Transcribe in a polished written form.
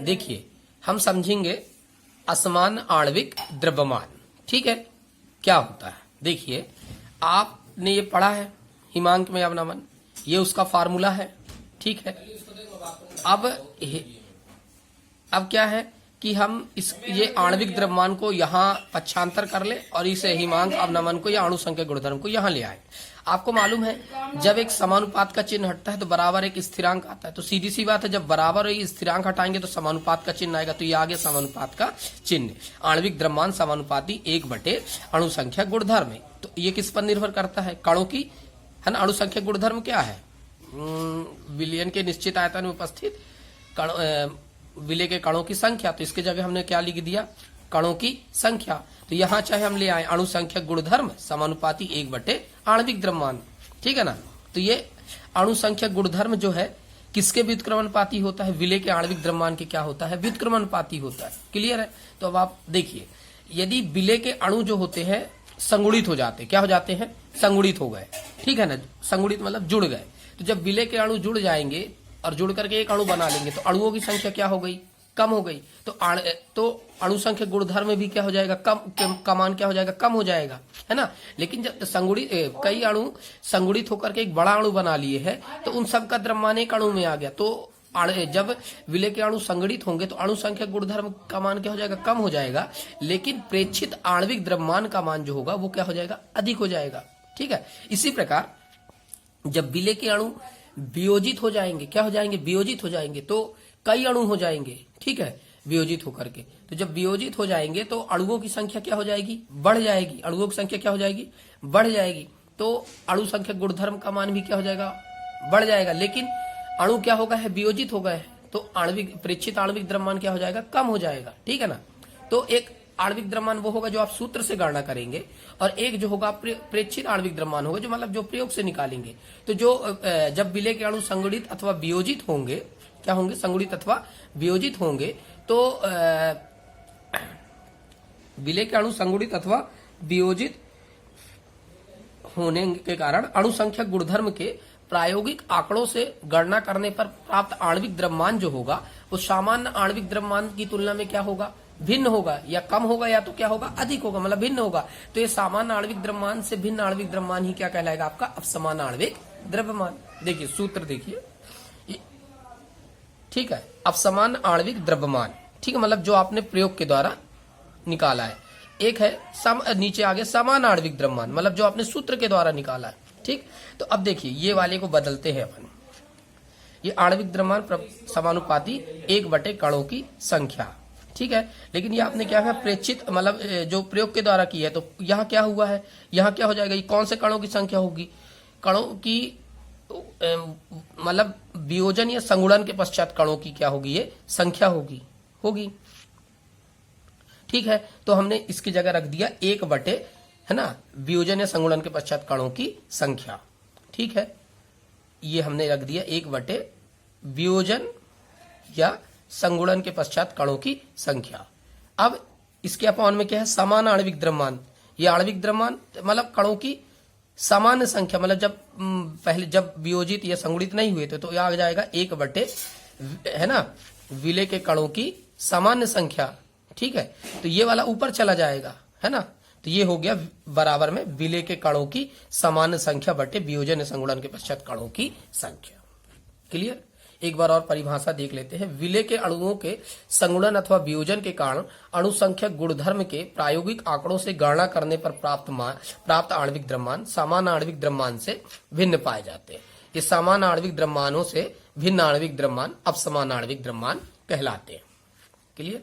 देखिए हम समझेंगे असमान आणविक द्रव्यमान। ठीक है, क्या होता है? देखिए आपने ये पढ़ा है हिमांक में अवनमन, ये उसका फार्मूला है। ठीक है, अब क्या है कि हम ये आणविक द्रव्यमान को यहाँ पक्षांतर कर ले और इस हिमांक अवनमन को या अणु संख्या गुणधर्म को यहाँ ले आए। आपको मालूम है जब एक समानुपात का चिन्ह हटता है तो बराबर एक स्थिरांक आता है, तो सीधी सी बात है जब बराबर और स्थिरांक हटाएंगे तो समानुपात का चिन्ह आएगा, तो ये आ गया समानुपात का चिन्ह। आणविक द्रव्यमान समानुपाती 1/, अणु संख्या गुणधर्म। तो ये किस पर निर्भर करता है? कणों की, है ना। अणु संख्या गुणधर्म क्या है? विलयन के निश्चित आयतन में उपस्थित विलय के कणों की संख्या। तो इसके जगह हमने क्या लिख दिया? कणों की संख्या। तो यहाँ चाहे हम ले आए अणु संख्या गुणधर्म समानुपाती 1/, आणविक द्रव्यमान। ठीक है ना। तो ये अणु संख्या गुणधर्म जो है किसके व्युत्क्रमणपाती होता है? विलय के आणविक द्रव्यमान के क्या होता है? व्युत्क्रमणपाती होता है। क्लियर है? तो अब आप देखिए, यदि विलय के अणु जो होते हैं संगुणित हो जाते, क्या हो जाते हैं? संगुणित हो गए। ठीक है ना, संगुणित मतलब जुड़ गए। तो जब विलय के अणु जुड़ जाएंगे और जुड़ करके एक अणु बना लेंगे तो अणुओं की संख्या क्या हो गई? कम हो गई। तो अणु संख्या गुणधर्म में भी क्या हो जाएगा? का मान क्या हो जाएगा? कम हो जाएगा, है ना। लेकिन जब कई अणु संगुणित होकर के एक बड़ा अणु बना लिए है तो उन सब का द्रव्यमान एक अणु में आ गया। तो जब विलय के अणु संगठित होंगे तो अणु संख्या गुणधर्म का मान क्या हो जाएगा? कम हो जाएगा। लेकिन प्रेक्षित आणविक द्रव्यमान का मान जो होगा वो क्या हो जाएगा? अधिक हो जाएगा। ठीक है। इसी प्रकार जब विलय के अणु वियोजित हो जाएंगे, क्या हो जाएंगे? वियोजित हो जाएंगे, तो कई अणु हो जाएंगे। ठीक है, वियोजित होकर के। तो जब वियोजित हो जाएंगे तो अणुओं की संख्या क्या हो जाएगी? बढ़ जाएगी। अणुओं की संख्या क्या हो जाएगी? बढ़ जाएगी। तो अणु संख्या गुणधर्म का मान भी क्या हो जाएगा? बढ़ जाएगा। लेकिन अणु क्या होगा? है वियोजित हो गए, तो प्रेक्षित आणविक द्रव्यमान क्या हो जाएगा? कम हो जाएगा। ठीक है ना। तो एक आणविक द्रव्यमान वो होगा जो आप सूत्र से गणना करेंगे, और एक जो होगा प्रेक्षित आणविक द्रव्यमान होगा जो मतलब जो प्रयोग से निकालेंगे। तो जो जब विलय के अणु संगुणित अथवा वियोजित होंगे, क्या होंगे? संगुणित अथवा वियोजित होंगे, तो विलय के अणु संगुणित अथवा वियोजित होने के कारण अणु संख्या गुणधर्म के प्रायोगिक आंकड़ों से गणना करने पर प्राप्त आणविक द्रव्यमान जो होगा वो सामान्य आणविक द्रव्यमान की तुलना में क्या होगा? भिन्न होगा, या कम होगा, या तो क्या होगा? अधिक होगा, मतलब भिन्न होगा। तो ये सामान्य आणविक द्रव्यमान से भिन्न आणविक द्रव्यमान ही क्या कहलाएगा? आपका अपसमान आणविक द्रव्यमान। देखिए सूत्र देखिए, ठीक है, अपसमान आणविक द्रव्यमान। ठीक है, मतलब जो आपने प्रयोग के द्वारा निकाला है। एक है नीचे आगे समान आणविक द्रव्यमान, मतलब जो आपने सूत्र के द्वारा निकाला है। ठीक, तो अब देखिए ये वाले को बदलते हैं अपन। ये आणविक द्रव्यमान समानुपाती 1/, कणों की संख्या। ठीक है, लेकिन ये आपने क्या है? प्रेक्षित, मतलब जो प्रयोग के द्वारा की है। तो यहाँ क्या हुआ है? यहाँ क्या हो जाएगा? ये कौन से कणों की संख्या होगी? कणों की मतलब वियोजन या संगुणन के पश्चात कणों की क्या होगी? ये संख्या होगी। ठीक है, तो हमने इसकी जगह रख दिया 1/, है ना, वियोजन या संगुणन के पश्चात कणों की संख्या। ठीक है, ये हमने रख दिया 1/, वियोजन या संगुणन के पश्चात कणों की संख्या। अब इसके अपमान में क्या है? समान आणविक द्रव्यमान। ये आणविक द्रव्यमान मतलब कणों की सामान्य संख्या, मतलब जब वियोजित या संगुणित नहीं हुए थे तो यह आ जाएगा 1/, है ना, विलय के कणों की सामान्य संख्या। ठीक है, तो ये वाला ऊपर चला जाएगा, है ना। तो ये हो गया बराबर में विलय के कणों की सामान्य संख्या बटे वियोजन या संगुणन के पश्चात कणों की संख्या। क्लियर? एक बार और परिभाषा देख लेते हैं। विलय के अणुओं के संगुणन अथवा वियोजन के कारण अणु संख्या गुणधर्म के प्रायोगिक आंकड़ों से गणना करने पर प्राप्त आणविक द्रव्यमान सामान्य आणविक द्रव्यमान से भिन्न पाए जाते हैं। ये सामान्य आणविक द्रव्यमानों से भिन्न आणविक द्रव्यमान अपसमान आणविक द्रव्यमान कहलाते हैं। क्लियर?